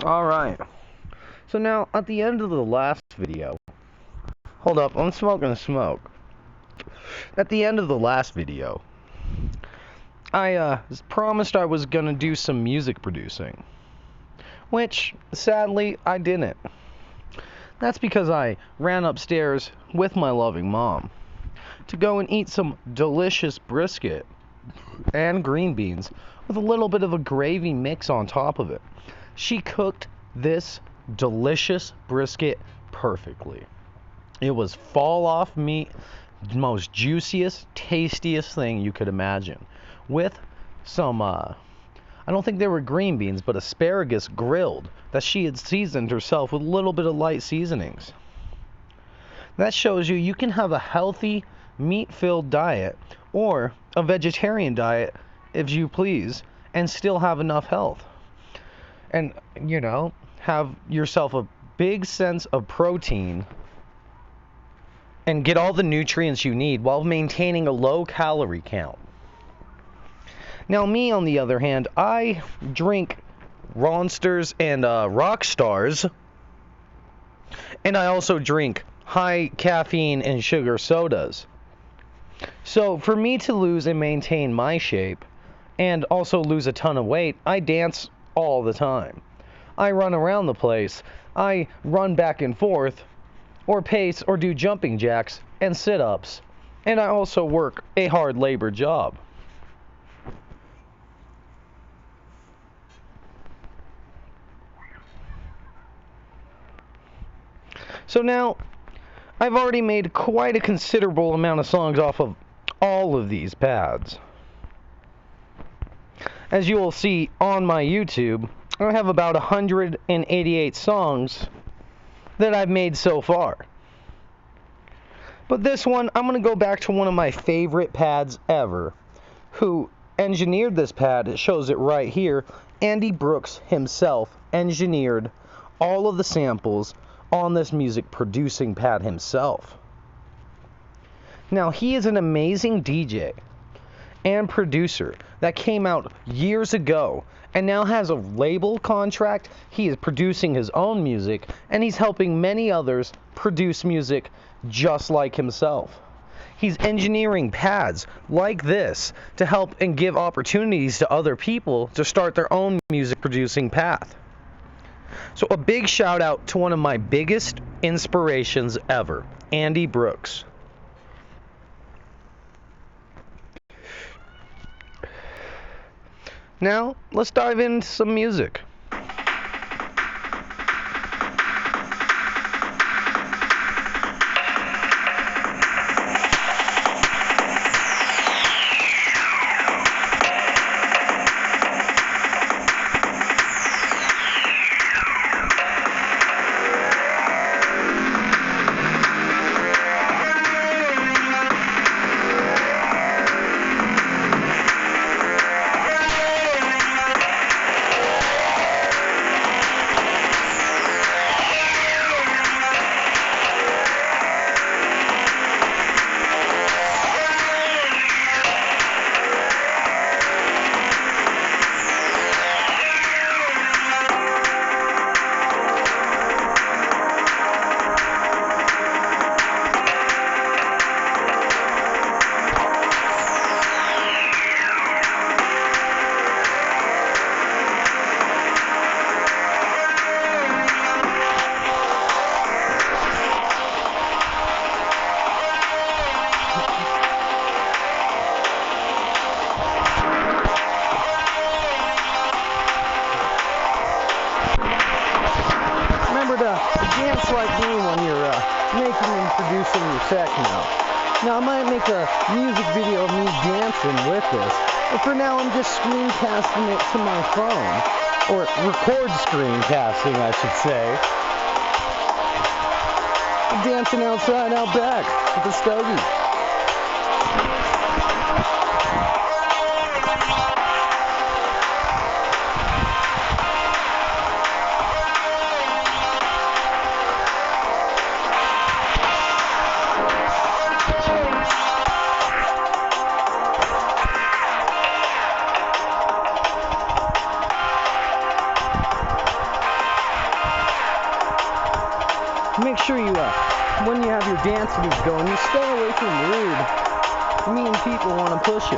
Alright. So now, at the end of the last video... Hold up, I'm smoking a smoke. At the end of the last video, I promised I was gonna do some music producing. Which, sadly, I didn't. That's because I ran upstairs with my loving mom to go and eat some delicious brisket and green beans with a little bit of a gravy mix on top of it. She cooked this delicious brisket perfectly. It was fall off meat, most juiciest, tastiest thing you could imagine, with some I don't think they were green beans, but asparagus grilled that she had seasoned herself with a little bit of light seasonings. That shows you can have a healthy, meat-filled diet, or a vegetarian diet, if you please, and still have enough health. And, have yourself a big sense of protein and get all the nutrients you need while maintaining a low calorie count. Now me, on the other hand, I drink Ronsters and Rockstars, and I also drink high caffeine and sugar sodas. So for me to lose and maintain my shape, and also lose a ton of weight, I dance all the time. I run around the place. I run back and forth, or pace, or do jumping jacks and sit-ups. And I also work a hard labor job. So now, I've already made quite a considerable amount of songs off of all of these pads. As you will see on my YouTube, I have about 188 songs that I've made so far. But this one, I'm going to go back to one of my favorite pads ever, who engineered this pad. It shows it right here. Andy Brooks himself engineered all of the samples on this music producing pad himself. Now, he is an amazing DJ and producer that came out years ago and now has a label contract. He is producing his own music, and he's helping many others produce music just like himself. He's engineering pads like this to help and give opportunities to other people to start their own music producing path. So a big shout out to one of my biggest inspirations ever, Andy Brooks. Now, let's dive into some music. Dance like me when you're making and producing your set now. Now I might make a music video of me dancing with this, but for now I'm just screencasting it to my phone, or record screencasting I should say. I'm dancing outside out back with a stogie. make sure you, when you have your dance moves going, you stay away from rude, mean people want to push you.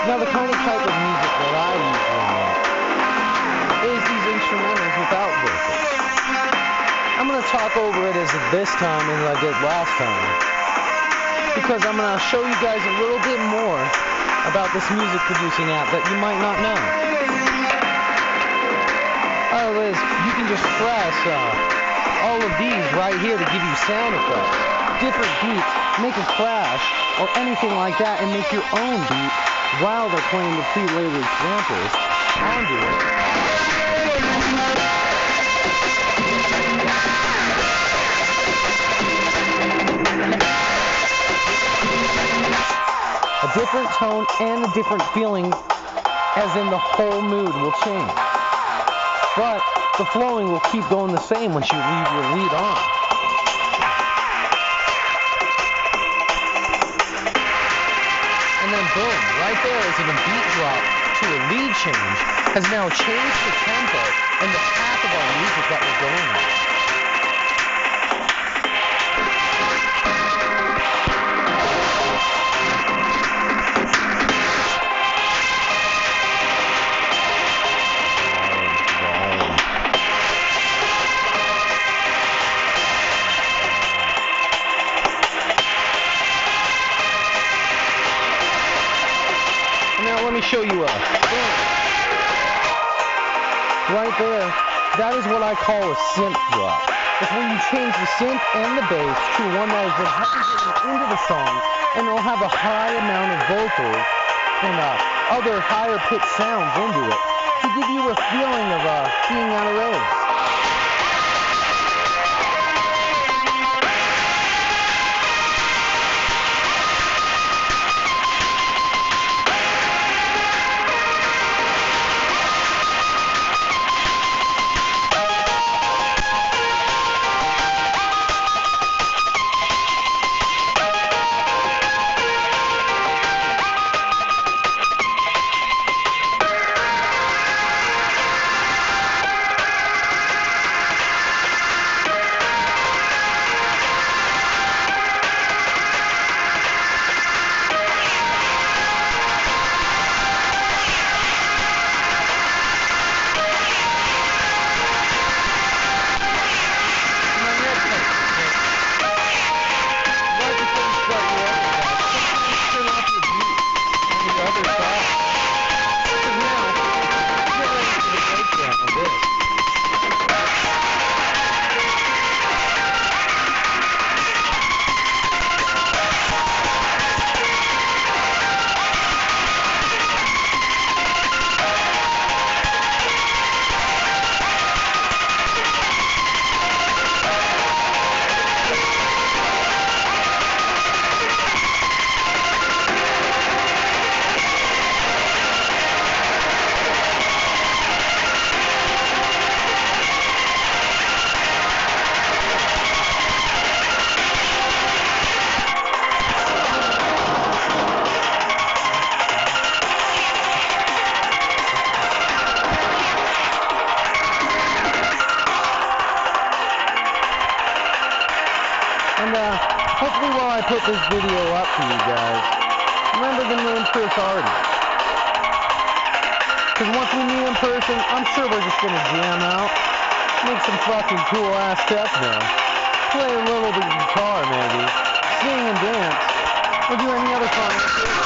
Now, the kind of type of music that I usually make is these instrumentals without vocals. I'm going to talk over it as this time as I did last time, because I'm going to show you guys a little bit more about this music producing app that you might not know. Liz, you can just press all of these right here to give you sound effects, different beats, make a crash, or anything like that, and make your own beat while they're playing the pre-labeled samples onto it. A different tone and a different feeling, as in the whole mood will change. But the flowing will keep going the same once you leave your lead on. And then boom, right there is in a beat drop to a lead change, has now changed the tempo and the path of our music that we're going on. Let me show you right there. That is what I call a synth drop. It's when you change the synth and the bass to one that has been heavily into the song, and it'll have a high amount of vocals and other higher pitched sounds into it to give you a feeling of being at a rave. And hopefully while I put this video up for you guys, remember the name Chris Artie. Because once we meet in person, I'm sure we're just going to jam out, make some fucking cool ass techno, play a little bit of guitar maybe, sing and dance, or do any other fun activity.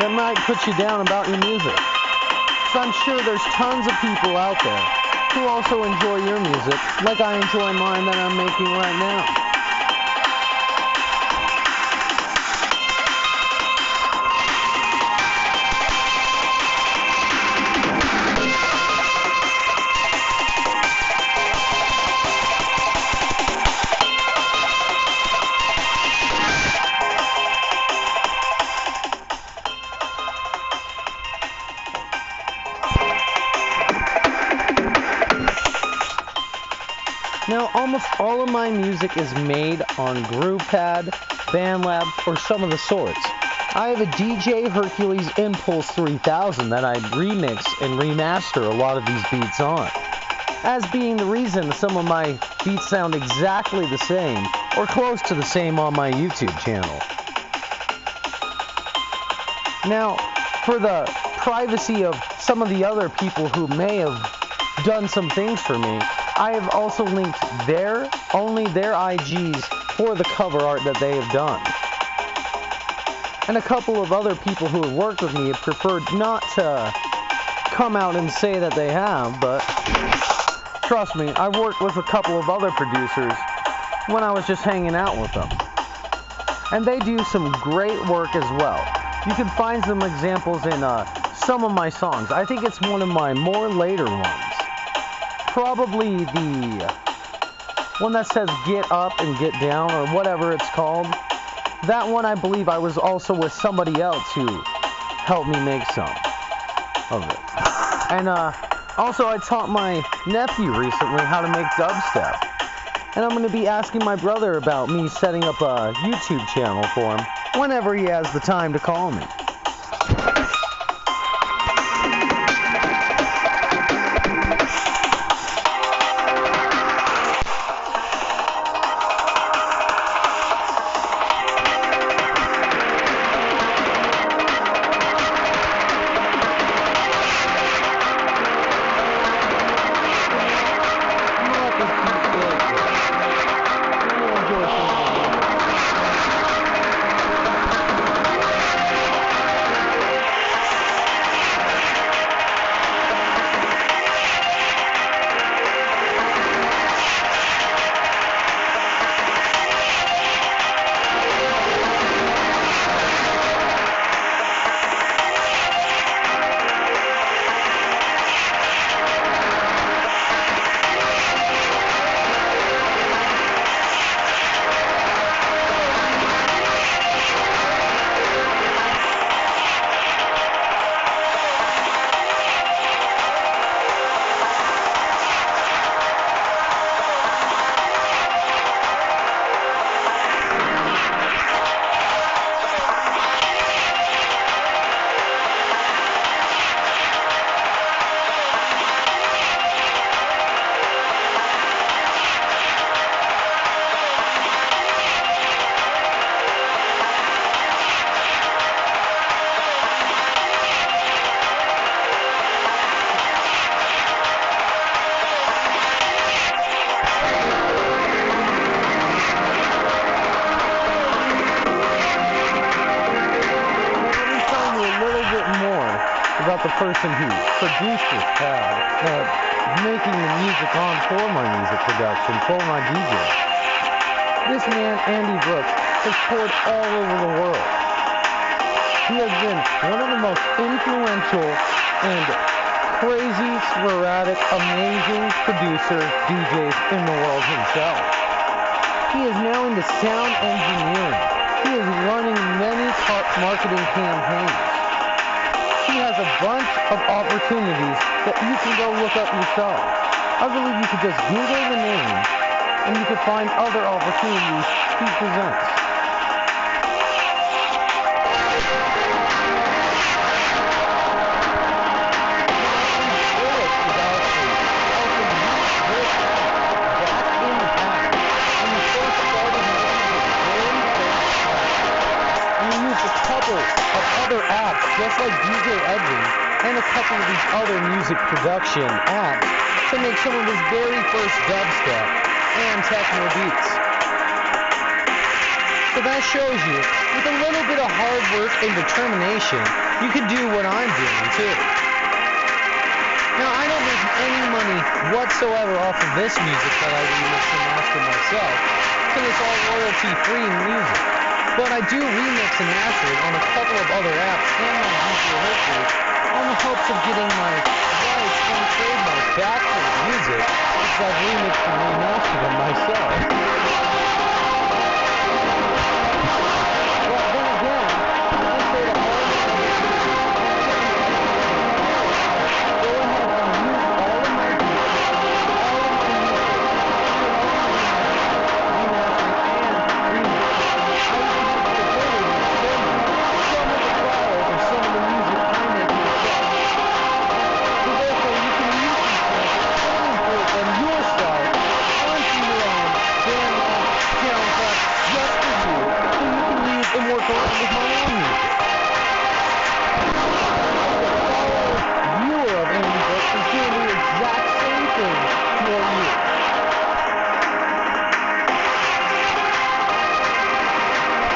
that might put you down about your music. So I'm sure there's tons of people out there who also enjoy your music, like I enjoy mine that I'm making right now. Now, almost all of my music is made on GroovePad, BandLab, or some of the sorts. I have a DJ Hercules Impulse 3000 that I remix and remaster a lot of these beats on, as being the reason some of my beats sound exactly the same, or close to the same on my YouTube channel. Now, for the privacy of some of the other people who may have done some things for me, I have also linked only their IGs for the cover art that they have done. And a couple of other people who have worked with me have preferred not to come out and say that they have, but trust me, I've worked with a couple of other producers when I was just hanging out with them. And they do some great work as well. You can find some examples in some of my songs. I think it's one of my more later ones. Probably the one that says Get Up and Get Down, or whatever it's called. That one, I believe I was also with somebody else who helped me make some of it. And also I taught my nephew recently how to make dubstep. And I'm going to be asking my brother about me setting up a YouTube channel for him whenever he has the time to call me. About the person who produced this pad, making the music on for my music production, for my DJ. This man, Andy Brooks, has toured all over the world. He has been one of the most influential and crazy, sporadic, amazing producer DJs in the world himself. He is now into sound engineering. He is running many marketing campaigns. He has a bunch of opportunities that you can go look up yourself. I believe you could just Google the name and you could find other opportunities he presents. Of other apps, just like DJ Edwin and a couple of these other music production apps, to make some of his very first dubstep and techno beats. So that shows you, with a little bit of hard work and determination, you can do what I'm doing too. Now, I don't make any money whatsoever off of this music that I remix and master myself, because it's all royalty-free music. But I do remix and master it on a couple of other apps and my usual history on the hopes of getting my rights and trademark back for the music, because I've remixed and remastered them myself. But then again, I say to all my other users, go ahead and use all of my music, all of my music, remastering and remix. I even have the ability to send you some of the files or some of the music I make myself. So therefore, you can use these samples and import them yourself onto your own Bandcamp, SoundCloud, just for you, so you can use and work around with my own music. The viewer of Andy Books is doing the exact same thing for you.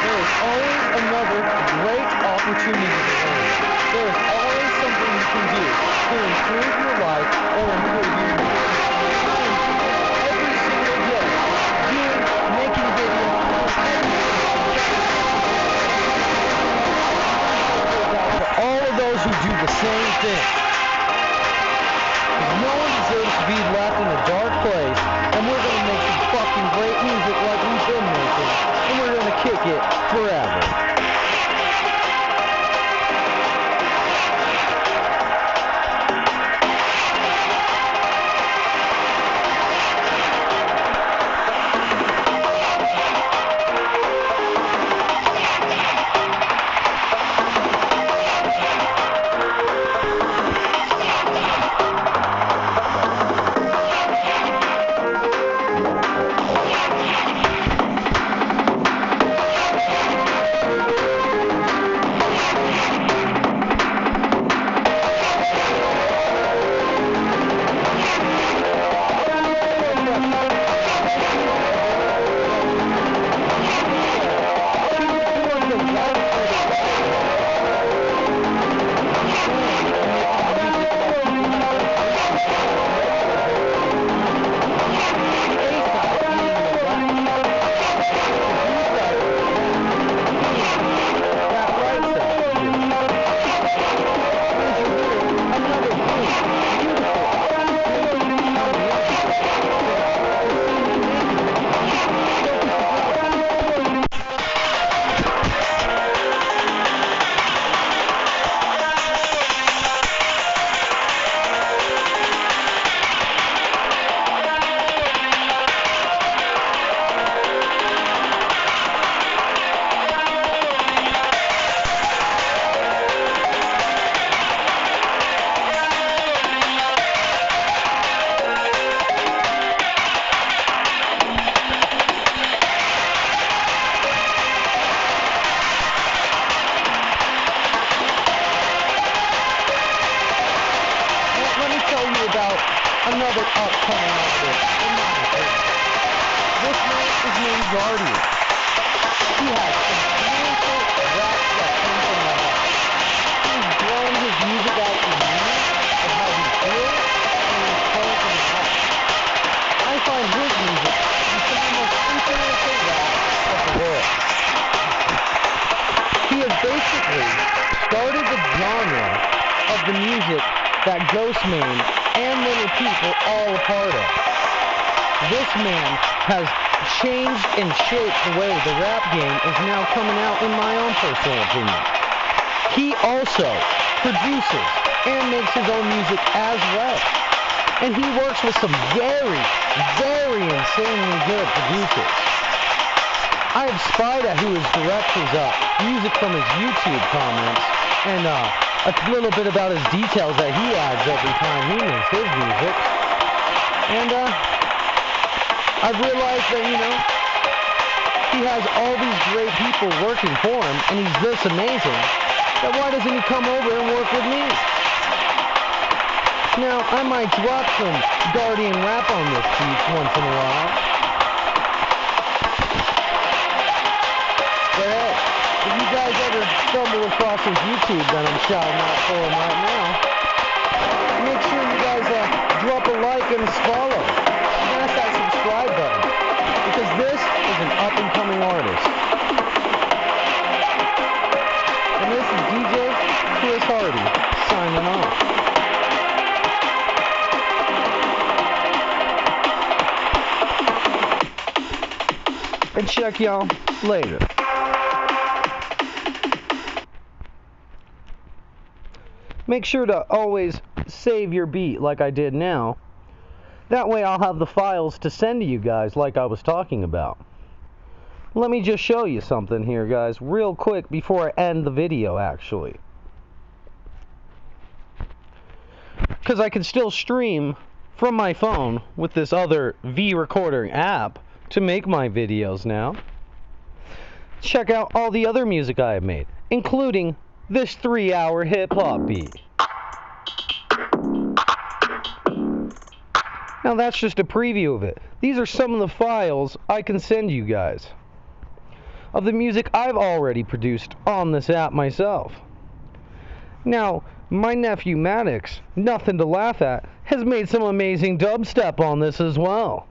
There is always another great opportunity to learn. There is always something you can do to improve your life or improve your music. I am here every single day making videos for all of those who do the same thing. Because no one deserves to be left in a dark place, and we're going to make some fucking great music like we've been making, and we're going to kick it forever. Another upcoming artist, in my opinion. This man is named Guardian. He has some beautiful rap that comes from the heart. He's grown his music out to meaning of how he feels and his tone from the heart. I find his music to be some of the most influential rap of the world. He has basically started the genre of the music that Ghostemane and Little Peep are all a part of. This man has changed and shaped the way the rap game is now coming out, in my own personal opinion. He also produces and makes his own music as well. And he works with some very, very insanely good producers. I have spied at who his directors music from his YouTube comments, and a little bit about his details that he adds every time he makes his music. And I've realized that, he has all these great people working for him, and he's this amazing, that why doesn't he come over and work with me? Now, I might drop some Guardian rap on this beach once in a while. stumble across his YouTube that I'm shouting out for him right now, make sure you guys drop a like and a follow. Smash that subscribe button, because this is an up-and-coming artist. And this is DJ Chris Hardy signing off. And check y'all later. Make sure to always save your beat like I did now. That way I'll have the files to send to you guys like I was talking about. Let me just show you something here, guys, real quick before I end the video, actually. Because I can still stream from my phone with this other V-Recording app to make my videos now. Check out all the other music I have made, including this 3-hour hip-hop beat. Now that's just a preview of it. These are some of the files I can send you guys of the music I've already produced on this app myself. Now, my nephew Maddox, nothing to laugh at, has made some amazing dubstep on this as well.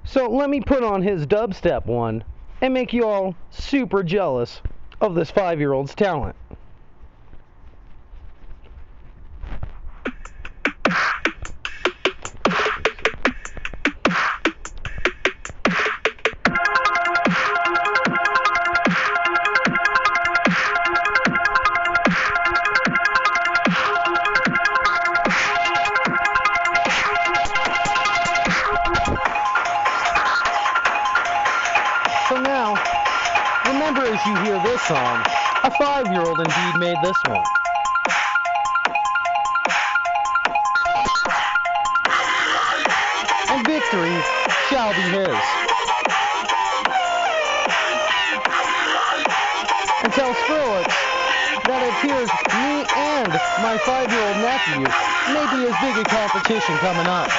So let me put on his dubstep one and make you all super jealous of this 5-year-old's talent. So now, remember as you hear this song, a 5-year-old indeed made this one. And victory shall be his. And tell Skrillex that it appears me and my 5-year-old nephew may be as big a competition coming up.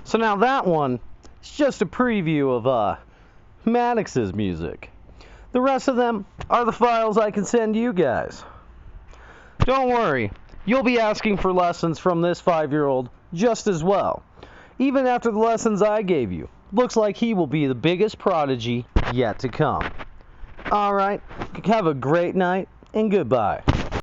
So now that one is just a preview of Maddox's music. The rest of them are the files I can send you guys. Don't worry, you'll be asking for lessons from this 5-year-old just as well. Even after the lessons I gave you, looks like he will be the biggest prodigy yet to come. Alright, have a great night and goodbye.